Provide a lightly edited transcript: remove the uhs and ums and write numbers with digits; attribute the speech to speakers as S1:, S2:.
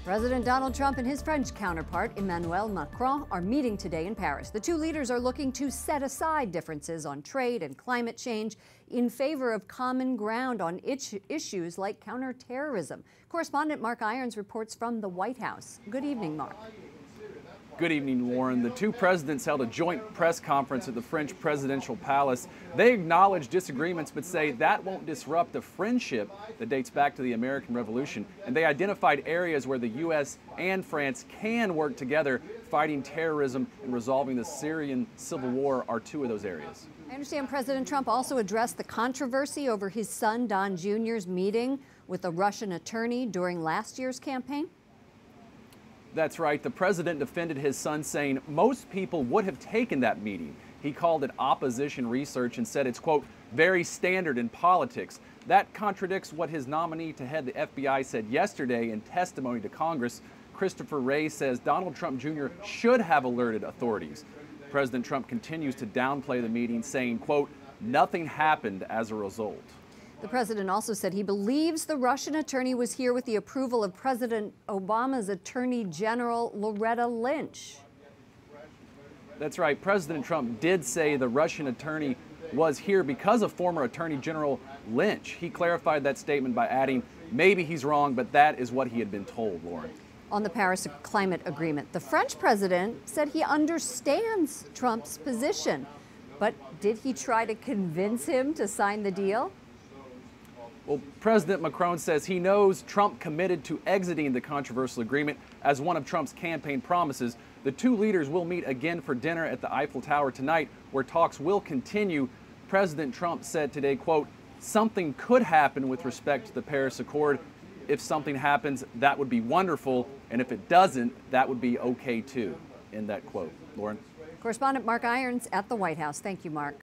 S1: President Donald Trump and his French counterpart, Emmanuel Macron, are meeting today in Paris. The two leaders are looking to set aside differences on trade and climate change in favor of common ground on issues like counterterrorism. Correspondent Mark Irons reports from the White House. Good evening, Mark.
S2: Good evening, Lauren. The two presidents held a joint press conference at the French presidential palace. They acknowledge disagreements but say that won't disrupt the friendship that dates back to the American Revolution. And they identified areas where the U.S. and France can work together. Fighting terrorism and resolving the Syrian civil war are two of those areas.
S1: I understand President Trump also addressed the controversy over his son Don Jr.'s meeting with a Russian attorney during last year's campaign.
S2: That's right. The president defended his son, saying most people would have taken that meeting. He called it opposition research and said it's, quote, very standard in politics. That contradicts what his nominee to head the FBI said yesterday in testimony to Congress. Christopher Wray says Donald Trump Jr. should have alerted authorities. President Trump continues to downplay the meeting, saying, quote, nothing happened as a result.
S1: The president also said he believes the Russian attorney was here with the approval of President Obama's Attorney General Loretta Lynch.
S2: That's right. President Trump did say the Russian attorney was here because of former Attorney General Lynch. He clarified that statement by adding, maybe he's wrong, but that is what he had been told, Lauren.
S1: On the Paris Climate Agreement, the French president said he understands Trump's position. But did he try to convince him to sign the deal?
S2: Well, President Macron says he knows Trump committed to exiting the controversial agreement as one of Trump's campaign promises. The two leaders will meet again for dinner at the Eiffel Tower tonight, where talks will continue. President Trump said today, quote, something could happen with respect to the Paris Accord. If something happens, that would be wonderful. And if it doesn't, that would be okay too, in that quote. Lauren.
S1: Correspondent Mark Irons at the White House. Thank you, Mark.